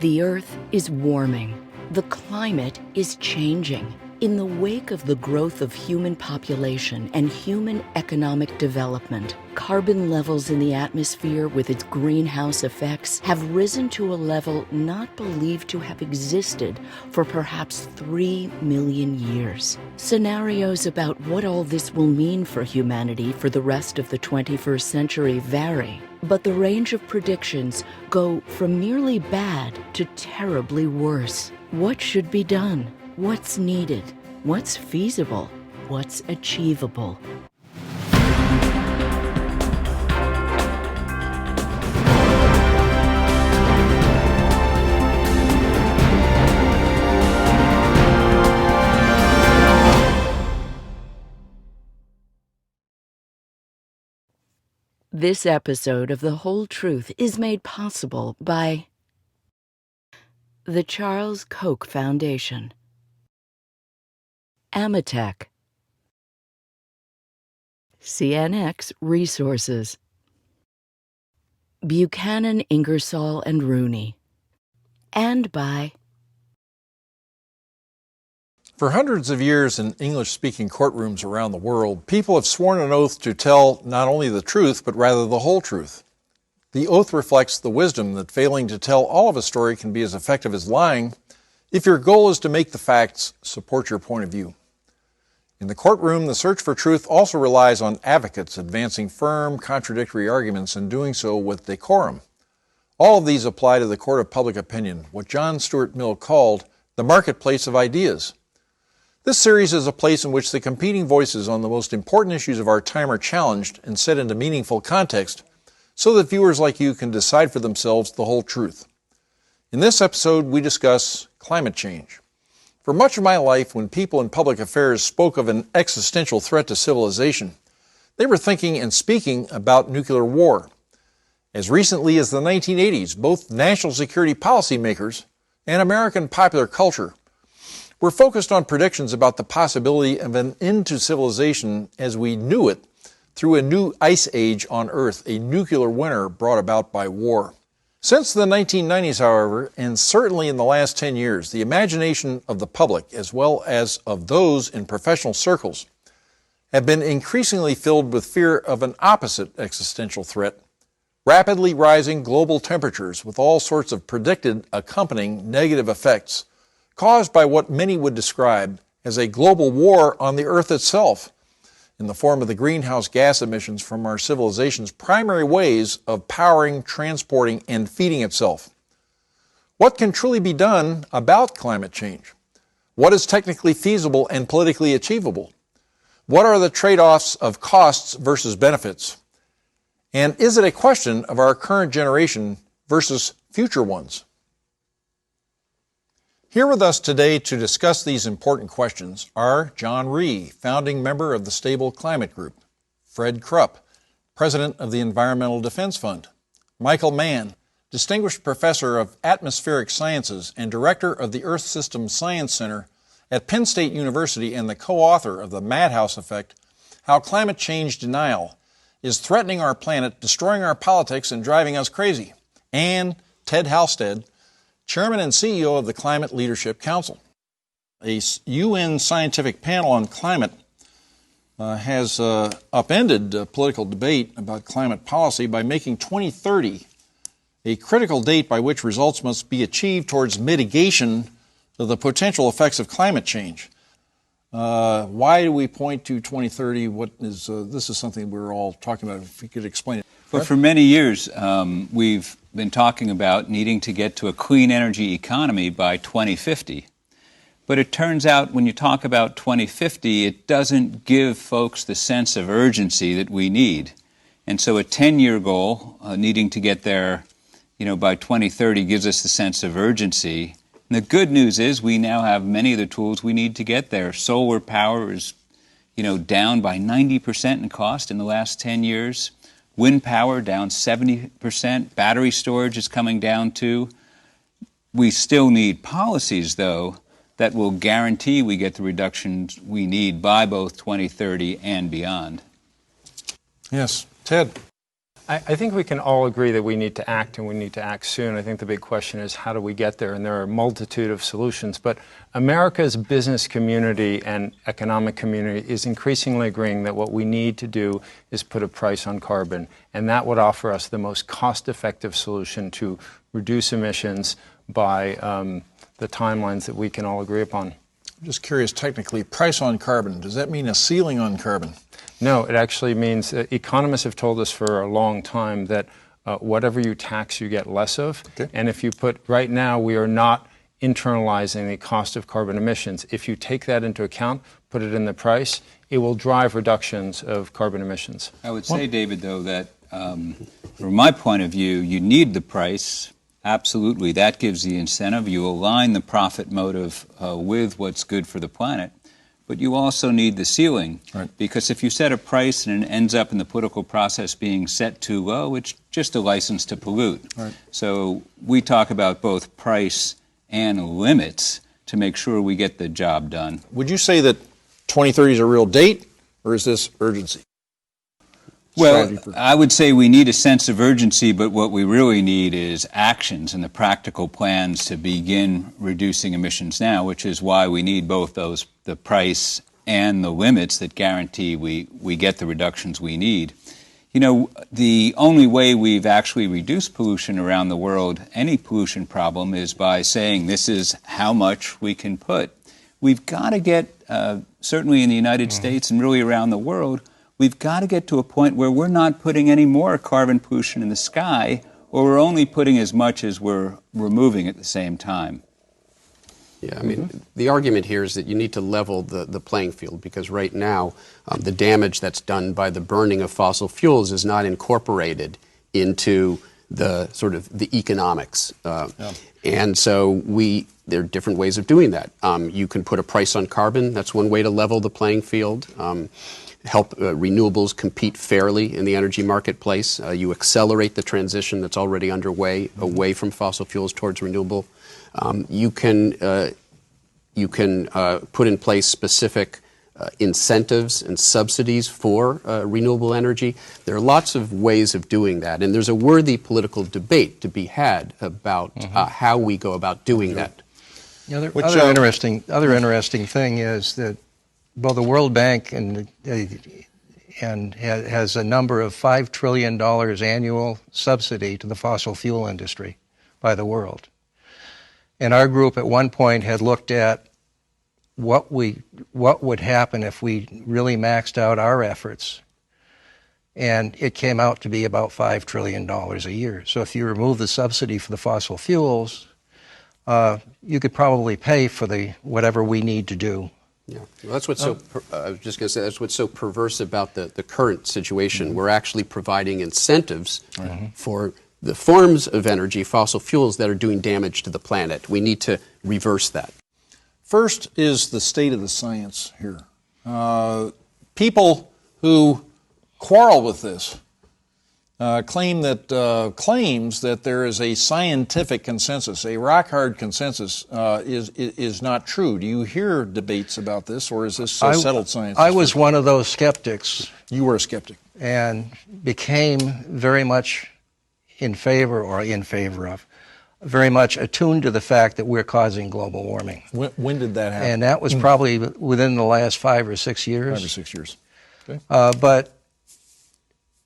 The Earth is warming. The climate is changing. In the wake of the growth of human population and human economic development, carbon levels in the atmosphere with its greenhouse effects have risen to a level not believed to have existed for perhaps 3 million years. Scenarios about what all this will mean for humanity for the rest of the 21st century vary, but the range of predictions go from merely bad to terribly worse. What should be done? What's needed? What's feasible? What's achievable? This episode of The Whole Truth is made possible by the Charles Koch Foundation, Amatec, CNX Resources, Buchanan, Ingersoll and Rooney, and by For hundreds of years in English-speaking courtrooms around the world, people have sworn an oath to tell not only the truth, but rather the whole truth. The oath reflects the wisdom that failing to tell all of a story can be as effective as lying if your goal is to make the facts support your point of view. In the courtroom, the search for truth also relies on advocates advancing firm, contradictory arguments and doing so with decorum. All of these apply to the court of public opinion, what John Stuart Mill called the marketplace of ideas. This series is a place in which the competing voices on the most important issues of our time are challenged and set into meaningful context so that viewers like you can decide for themselves the whole truth. In this episode, we discuss climate change. For much of my life, when people in public affairs spoke of an existential threat to civilization, they were thinking and speaking about nuclear war. As recently as the 1980s, both national security policymakers and American popular culture were focused on predictions about the possibility of an end to civilization as we knew it through a new ice age on Earth, a nuclear winter brought about by war. Since the 1990s, however, and certainly in the last 10 years, the imagination of the public, as well as of those in professional circles, have been increasingly filled with fear of an opposite existential threat, rapidly rising global temperatures with all sorts of predicted accompanying negative effects, caused by what many would describe as a global war on the Earth itself, in the form of the greenhouse gas emissions from our civilization's primary ways of powering, transporting, and feeding itself. What can truly be done about climate change? What is technically feasible and politically achievable? What are the trade-offs of costs versus benefits? And is it a question of our current generation versus future ones? Here with us today to discuss these important questions are John Rhee, founding member of the Stable Climate Group, Fred Krupp, president of the Environmental Defense Fund, Michael Mann, distinguished professor of atmospheric sciences and director of the Earth System Science Center at Penn State University and the co-author of the Madhouse Effect, How Climate Change Denial is Threatening Our Planet, Destroying Our Politics, and Driving Us Crazy, and Ted Halstead, Chairman and CEO of the Climate Leadership Council. A UN scientific panel on climate has upended political debate about climate policy by making 2030 a critical date by which results must be achieved towards mitigation of the potential effects of climate change. Why do we point to 2030? This is something we're all talking about. If you could explain it. Well, for many years, we've been talking about needing to get to a clean energy economy by 2050. But it turns out when you talk about 2050, it doesn't give folks the sense of urgency that we need. And so a 10-year goal, needing to get there, by 2030 gives us the sense of urgency. And the good news is we now have many of the tools we need to get there. Solar power is, down by 90% in cost in the last 10 years. Wind power down 70%. Battery storage is coming down too. We still need policies, though, that will guarantee we get the reductions we need by both 2030 and beyond. Yes. Ted? I think we can all agree that we need to act, and we need to act soon. I think the big question is, how do we get there? And there are a multitude of solutions. But America's business community and economic community is increasingly agreeing that what we need to do is put a price on carbon. And that would offer us the most cost-effective solution to reduce emissions by the timelines that we can all agree upon. I'm just curious, technically, price on carbon, does that mean a ceiling on carbon? No, it actually means economists have told us for a long time that whatever you tax, you get less of. Okay. And if you put, right now, we are not internalizing the cost of carbon emissions. If you take that into account, put it in the price, it will drive reductions of carbon emissions. I would say, David, though, that from my point of view, you need the price. Absolutely. That gives the incentive. You align the profit motive with what's good for the planet. But you also need the ceiling, right? Because if you set a price and it ends up in the political process being set too low, it's just a license to pollute. Right. So we talk about both price and limits to make sure we get the job done. Would you say that 2030 is a real date, or is this urgency? Well, I would say we need a sense of urgency, but what we really need is actions and the practical plans to begin reducing emissions now, which is why we need both those, the price and the limits that guarantee we get the reductions we need. You know, the only way we've actually reduced pollution around the world, any pollution problem, is by saying this is how much we can put. We've got to get, certainly in the United States and really around the world, we've got to get to a point where we're not putting any more carbon pollution in the sky, or we're only putting as much as we're removing at the same time. Yeah, I mean, the argument here is that you need to level the playing field, because right now the damage that's done by the burning of fossil fuels is not incorporated into the sort of the economics. And so there are different ways of doing that. You can put a price on carbon. That's one way to level the playing field. Help renewables compete fairly in the energy marketplace. You accelerate the transition that's already underway away from fossil fuels towards renewable. You can put in place specific incentives and subsidies for renewable energy. There are lots of ways of doing that, and there's a worthy political debate to be had about how we go about doing that. You know, other interesting thing is that both the World Bank and has a number of $5 trillion annual subsidy to the fossil fuel industry by the world. And our group at one point had looked at what would happen if we really maxed out our efforts. And it came out to be about $5 trillion a year. So if you remove the subsidy for the fossil fuels, you could probably pay for whatever we need to do. Yeah, well, that's what's I was just going to say, that's what's so perverse about the current situation. We're actually providing incentives for the forms of energy, fossil fuels, that are doing damage to the planet. We need to reverse that. First is the state of the science here. People who quarrel with this claims that there is a scientific consensus, a rock-hard consensus is not true. Do you hear debates about this, or is this settled science? I was one of those skeptics. You were a skeptic. And became very much in favor of, very much attuned to the fact that we're causing global warming. When did that happen? And that was probably within the last 5 or 6 years. 5 or 6 years. Okay.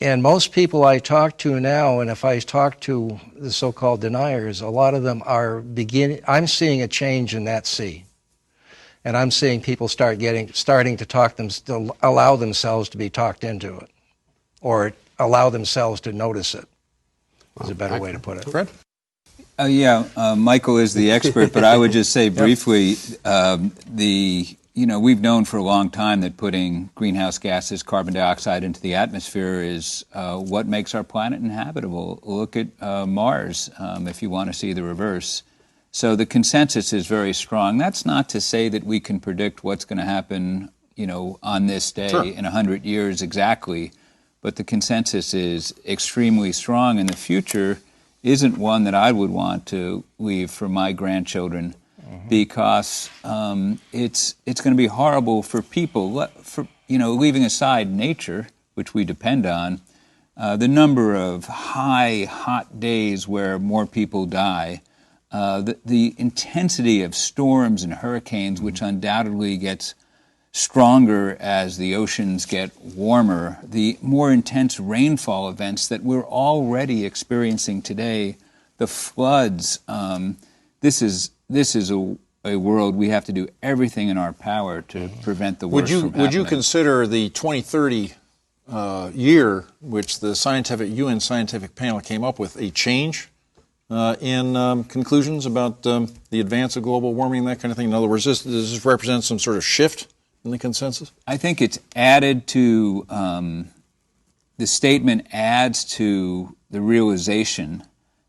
And most people I talk to now, and if I talk to the so-called deniers, a lot of them are I'm seeing a change in that sea. And I'm seeing people starting to allow themselves to be talked into it, or allow themselves to notice it, is a better way to put it. Fred? Michael is the expert, but I would just say briefly, we've known for a long time that putting greenhouse gases, carbon dioxide into the atmosphere is what makes our planet inhabitable. Look at Mars, if you want to see the reverse. So the consensus is very strong. That's not to say that we can predict what's going to happen, on this day in 100 years exactly, but the consensus is extremely strong, and the future isn't one that I would want to leave for my grandchildren, because it's going to be horrible for people. Leaving aside nature, which we depend on, the number of hot days where more people die, the intensity of storms and hurricanes, which undoubtedly gets stronger as the oceans get warmer, the more intense rainfall events that we're already experiencing today, the floods. This is a world we have to do everything in our power to prevent the worst from happening. Would you consider the 2030 year, which the UN scientific panel came up with, a change in conclusions about the advance of global warming and that kind of thing? In other words, does this represent some sort of shift in the consensus? I think it's added to, the statement adds to the realization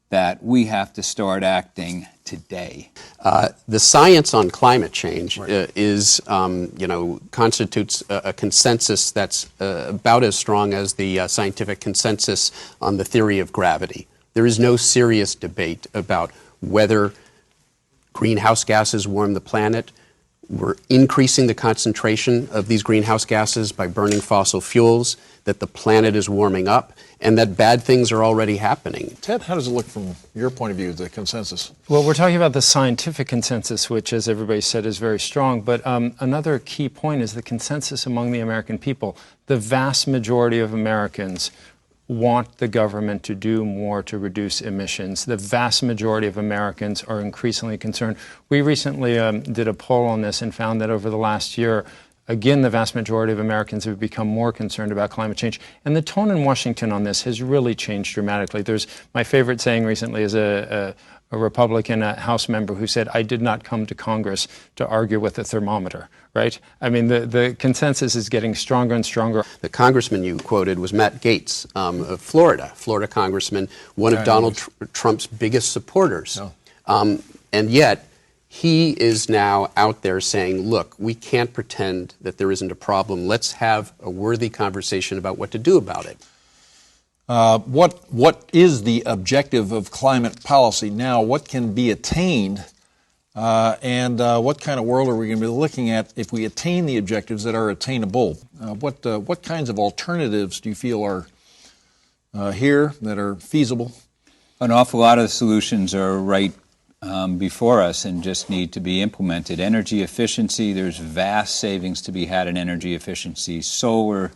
that we have to start acting today. The science on climate change constitutes a consensus that's about as strong as the scientific consensus on the theory of gravity. There is no serious debate about whether greenhouse gases warm the planet. We're increasing the concentration of these greenhouse gases by burning fossil fuels, that the planet is warming up, and that bad things are already happening. Ted, how does it look from your point of view, the consensus? Well, we're talking about the scientific consensus, which, as everybody said, is very strong. But another key point is the consensus among the American people. The vast majority of Americans want the government to do more to reduce emissions. The vast majority of Americans are increasingly concerned. We recently did a poll on this and found that over the last year, again, the vast majority of Americans have become more concerned about climate change. And the tone in Washington on this has really changed dramatically. There's my favorite saying recently is a Republican House member who said, "I did not come to Congress to argue with a thermometer," right? I mean, the consensus is getting stronger and stronger. The congressman you quoted was Matt Gaetz of Florida congressman, one of Donald Trump's biggest supporters. No. And yet, he is now out there saying, look, we can't pretend that there isn't a problem. Let's have a worthy conversation about what to do about it. What is the objective of climate policy now? What can be attained? And what kind of world are we going to be looking at if we attain the objectives that are attainable? What kinds of alternatives do you feel are here that are feasible? An awful lot of the solutions are right before us and just need to be implemented. Energy efficiency, there's vast savings to be had in energy efficiency. Solar,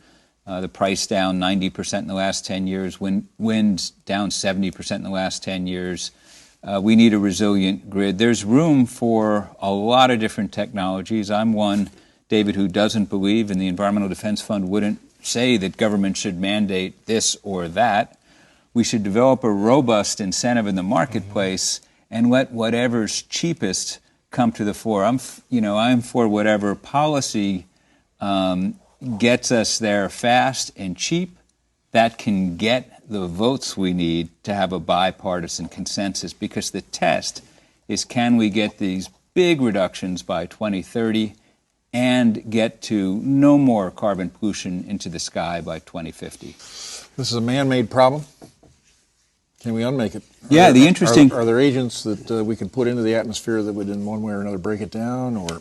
the price down 90% in the last 10 years. Wind's down 70% in the last 10 years. We need a resilient grid. There's room for a lot of different technologies. I'm one, David, who doesn't believe, and the Environmental Defense Fund wouldn't say that government should mandate this or that. We should develop a robust incentive in the marketplace and let whatever's cheapest come to the fore. I'm for whatever policy gets us there fast and cheap, that can get the votes we need to have a bipartisan consensus, because the test is, can we get these big reductions by 2030 and get to no more carbon pollution into the sky by 2050? This is a man-made problem. Can we unmake it? Yeah, the interesting... Are there agents that we can put into the atmosphere that would in one way or another break it down? Or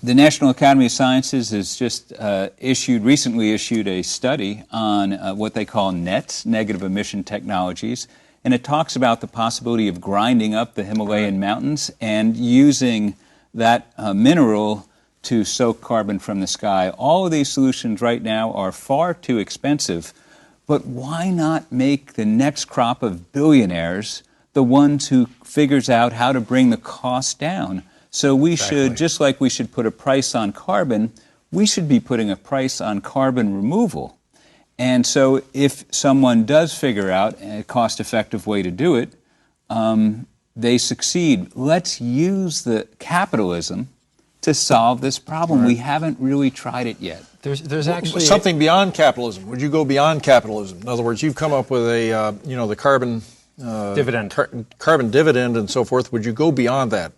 the National Academy of Sciences has just recently issued a study on what they call NETs, negative emission technologies, and it talks about the possibility of grinding up the Himalayan mountains and using that mineral to soak carbon from the sky. All of these solutions right now are far too expensive, but why not make the next crop of billionaires the ones who figures out how to bring the cost down? So we should, just like we should put a price on carbon, we should be putting a price on carbon removal. And so if someone does figure out a cost-effective way to do it, they succeed. Let's use the capitalism to solve this problem. Right. We haven't really tried it yet. There's actually something beyond capitalism. Would you go beyond capitalism? In other words, you've come up with a the carbon dividend, carbon dividend, and so forth. Would you go beyond that?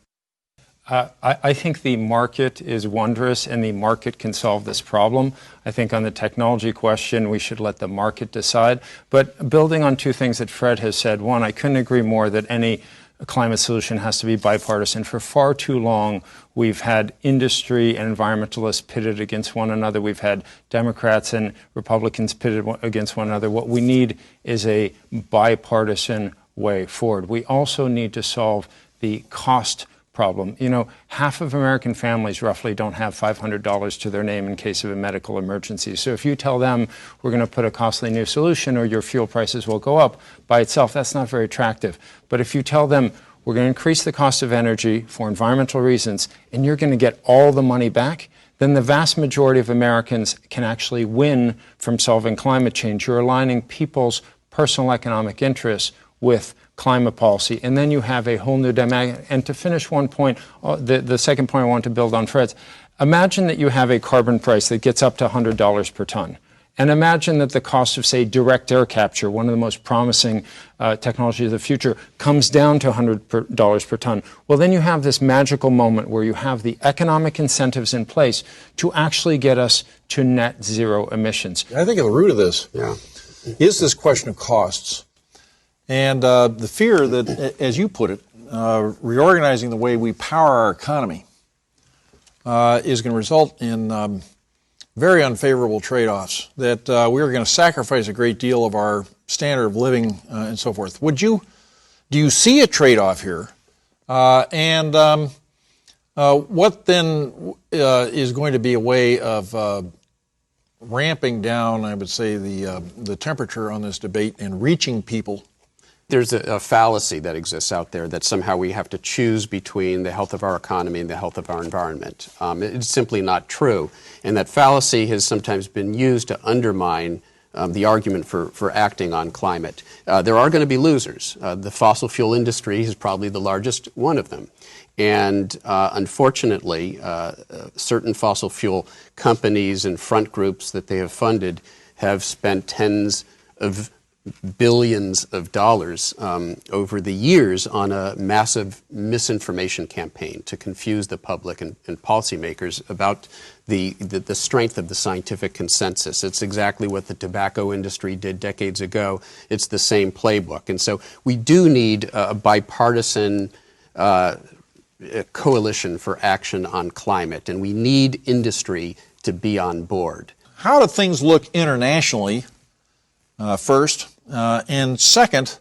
I think the market is wondrous, and the market can solve this problem. I think on the technology question, we should let the market decide. But building on two things that Fred has said, one, I couldn't agree more that any climate solution has to be bipartisan. For far too long, we've had industry and environmentalists pitted against one another. We've had Democrats and Republicans pitted against one another. What we need is a bipartisan way forward. We also need to solve the cost problem. You know, half of American families roughly don't have $500 to their name in case of a medical emergency. So if you tell them we're going to put a costly new solution or your fuel prices will go up by itself, that's not very attractive. But if you tell them we're going to increase the cost of energy for environmental reasons and you're going to get all the money back, then the vast majority of Americans can actually win from solving climate change. You're aligning people's personal economic interests with climate policy, and then you have a whole new dynamic. And to finish one point, the second point I want to build on Fred's, imagine that you have a carbon price that gets up to $100 per ton. And imagine that the cost of, say, direct air capture, one of the most promising technologies of the future, comes down to $100 per ton. Well, then you have this magical moment where you have the economic incentives in place to actually get us to net zero emissions. I think at the root of this is this question of costs. And the fear that, as you put it, reorganizing the way we power our economy is going to result in very unfavorable trade-offs, that we are going to sacrifice a great deal of our standard of living and so forth. Do you see a trade-off here? And what then is going to be a way of ramping down, I would say, the temperature on this debate and reaching people? There's a fallacy that exists out there that somehow we have to choose between the health of our economy and the health of our environment. It's simply not true. And that fallacy has sometimes been used to undermine the argument for acting on climate. There are going to be losers. The fossil fuel industry is probably the largest one of them. And unfortunately, certain fossil fuel companies and front groups that they have funded have spent tens of billions of dollars over the years on a massive misinformation campaign to confuse the public and policymakers about the strength of the scientific consensus. It's exactly what the tobacco industry did decades ago. It's the same playbook. And so we do need a bipartisan coalition for action on climate, and we need industry to be on board. How do things look internationally, first? And second,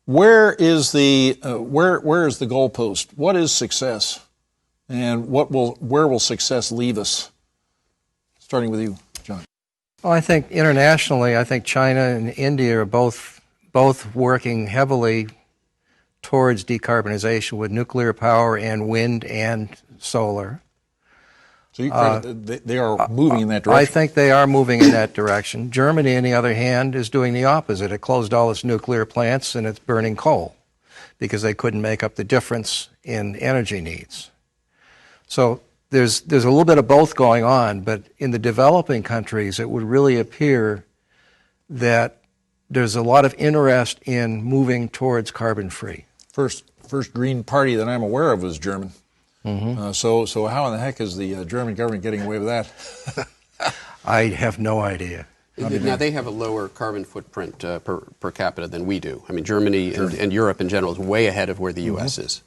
where is the goalpost? What is success, and where will success leave us? Starting with you, John. Well, I think internationally, I think China and India are both working heavily towards decarbonization with nuclear power and wind and solar. So they are moving in that direction? I think they are moving in that direction. Germany, on the other hand, is doing the opposite. It closed all its nuclear plants and it's burning coal because they couldn't make up the difference in energy needs. So there's a little bit of both going on, but in the developing countries, it would really appear that there's a lot of interest in moving towards carbon-free. First Green Party that I'm aware of was German. Mm-hmm. So how in the heck is the German government getting away with that? I have no idea. Now, they have a lower carbon footprint per capita than we do. I mean, Germany and Europe in general is way ahead of where the U.S. is.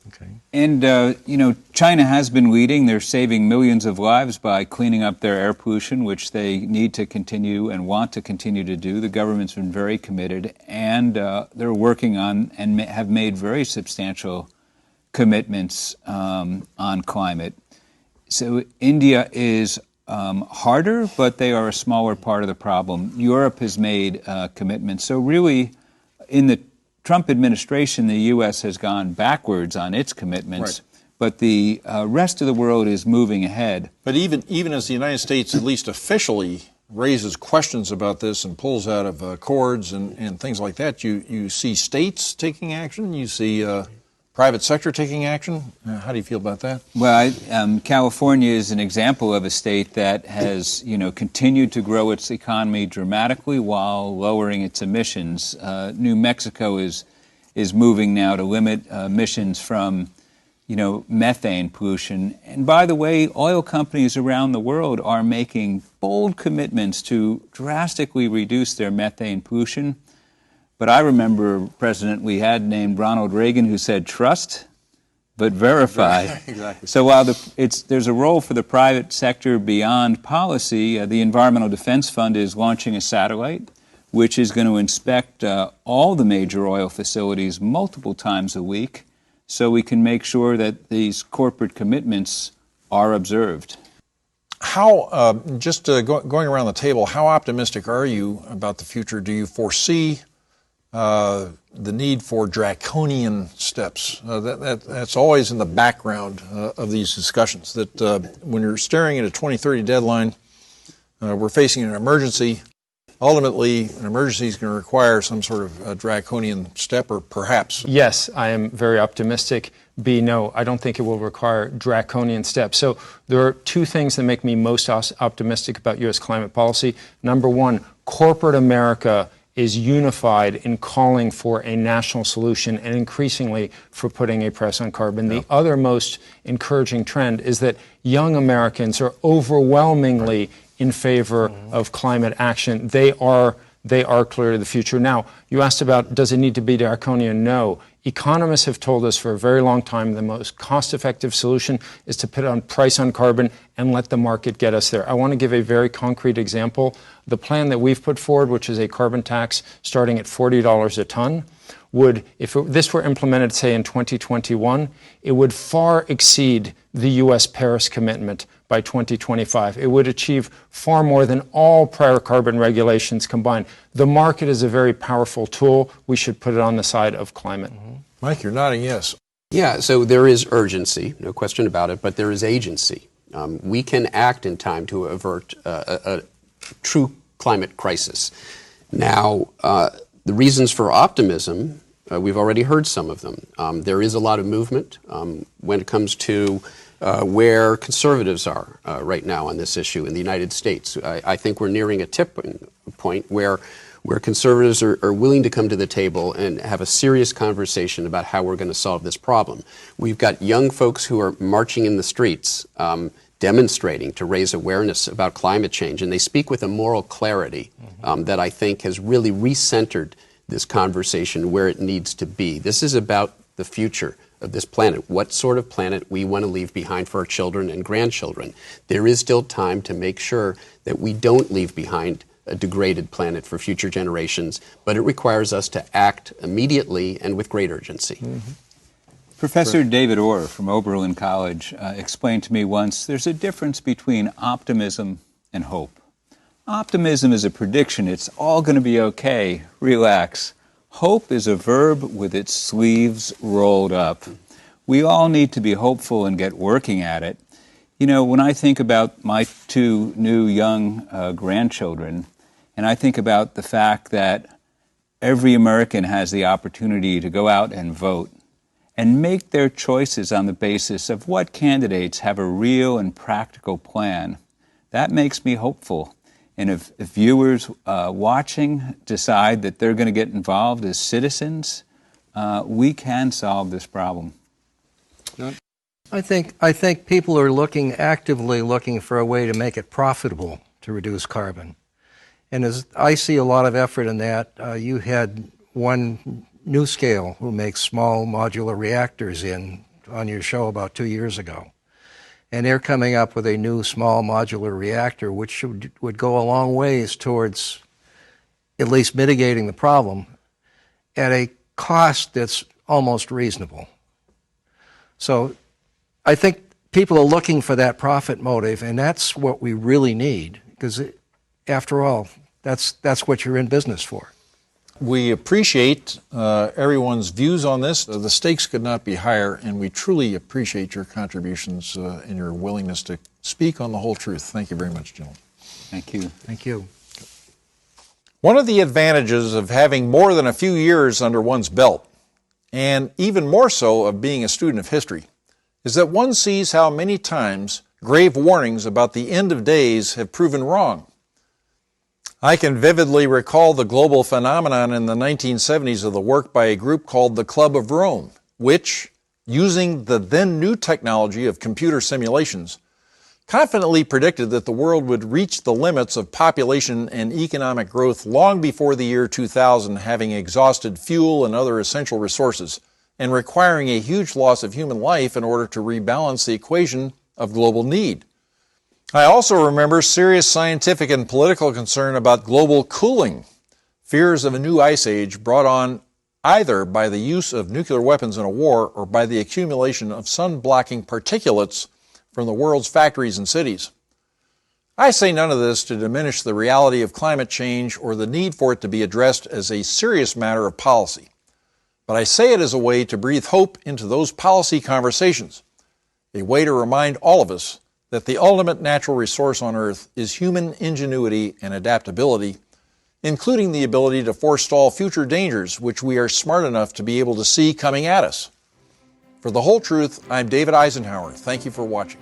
Okay. And, China has been leading. They're saving millions of lives by cleaning up their air pollution, which they need to continue and want to continue to do. The government's been very committed, and they're working on and have made very substantial commitments on climate. So India is harder, but they are a smaller part of the problem. Europe has made commitments. So really, in the Trump administration, the U.S. has gone backwards on its commitments, right. But the rest of the world is moving ahead. But even as the United States, at least officially, raises questions about this and pulls out of accords and things like that, you see states taking action, you see private sector taking action. How do you feel about that? Well, California is an example of a state that has, continued to grow its economy dramatically while lowering its emissions. New Mexico is moving now to limit emissions from, methane pollution. And by the way, oil companies around the world are making bold commitments to drastically reduce their methane pollution. But I remember a president we had named Ronald Reagan who said, trust, but verify. Exactly. So while there's a role for the private sector beyond policy, the Environmental Defense Fund is launching a satellite which is going to inspect all the major oil facilities multiple times a week so we can make sure that these corporate commitments are observed. How, going around the table, how optimistic are you about the future? Do you foresee the need for draconian steps? That's always in the background of these discussions, that when you're staring at a 2030 deadline, we're facing an emergency. Ultimately, an emergency is going to require some sort of a draconian step, or perhaps. Yes, I am very optimistic. B, no, I don't think it will require draconian steps. So there are two things that make me most optimistic about U.S. climate policy. Number one, corporate America is unified in calling for a national solution and increasingly for putting a price on carbon. The other most encouraging trend is that young Americans are overwhelmingly in favor of climate action. They are clearly the future. Now, you asked about, does it need to be draconian? No. Economists have told us for a very long time the most cost-effective solution is to put on price on carbon and let the market get us there. I want to give a very concrete example. The plan that we've put forward, which is a carbon tax starting at $40 a ton, would, this were implemented, say, in 2021, it would far exceed the U.S. Paris commitment by 2025. It would achieve far more than all prior carbon regulations combined. The market is a very powerful tool. We should put it on the side of climate. Mike, you're nodding yes. Yeah, so there is urgency, no question about it, but there is agency. We can act in time to avert a true climate crisis. Now, the reasons for optimism, we've already heard some of them. There is a lot of movement when it comes to where conservatives are right now on this issue in the United States. I think we're nearing a tipping point where conservatives are willing to come to the table and have a serious conversation about how we're going to solve this problem. We've got young folks who are marching in the streets, demonstrating to raise awareness about climate change, and they speak with a moral clarity that I think has really recentered this conversation where it needs to be. This is about the future of this planet, what sort of planet we want to leave behind for our children and grandchildren. There is still time to make sure that we don't leave behind a degraded planet for future generations, but it requires us to act immediately and with great urgency. Professor David Orr from Oberlin College explained to me once, there's a difference between optimism and hope. Optimism is a prediction. It's all going to be okay. Relax. Hope is a verb with its sleeves rolled up. We all need to be hopeful and get working at it. You know, when I think about my two new young grandchildren, and I think about the fact that every American has the opportunity to go out and vote and make their choices on the basis of what candidates have a real and practical plan, that makes me hopeful. And if viewers watching decide that they're going to get involved as citizens, we can solve this problem. I think people are actively looking for a way to make it profitable to reduce carbon. And as I see a lot of effort in that, you had one NuScale who makes small modular reactors on your show about 2 years ago. And they're coming up with a new small modular reactor which would go a long ways towards at least mitigating the problem at a cost that's almost reasonable. So I think people are looking for that profit motive, and that's what we really need, because after all, that's what you're in business for. We appreciate everyone's views on this. The stakes could not be higher, and we truly appreciate your contributions and your willingness to speak on the whole truth. Thank you very much, gentlemen. Thank you. Thank you. One of the advantages of having more than a few years under one's belt, and even more so of being a student of history, is that one sees how many times grave warnings about the end of days have proven wrong. I can vividly recall the global phenomenon in the 1970s of the work by a group called the Club of Rome, which, using the then new technology of computer simulations, confidently predicted that the world would reach the limits of population and economic growth long before the year 2000, having exhausted fuel and other essential resources, and requiring a huge loss of human life in order to rebalance the equation of global need. I also remember serious scientific and political concern about global cooling, fears of a new ice age brought on either by the use of nuclear weapons in a war or by the accumulation of sun-blocking particulates from the world's factories and cities. I say none of this to diminish the reality of climate change or the need for it to be addressed as a serious matter of policy, but I say it as a way to breathe hope into those policy conversations, a way to remind all of us that the ultimate natural resource on Earth is human ingenuity and adaptability, including the ability to forestall future dangers which we are smart enough to be able to see coming at us. For The Whole Truth, I'm David Eisenhower. Thank you for watching.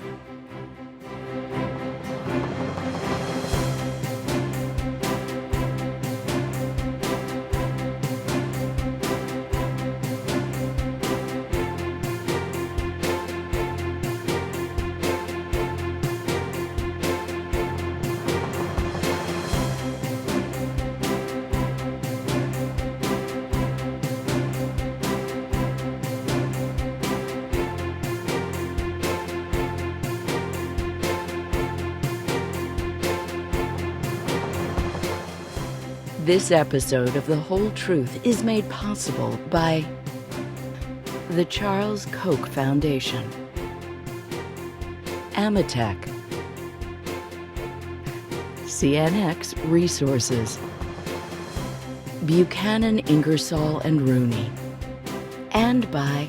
This episode of The Whole Truth is made possible by the Charles Koch Foundation, Amatec, CNX Resources, Buchanan, Ingersoll and Rooney, and by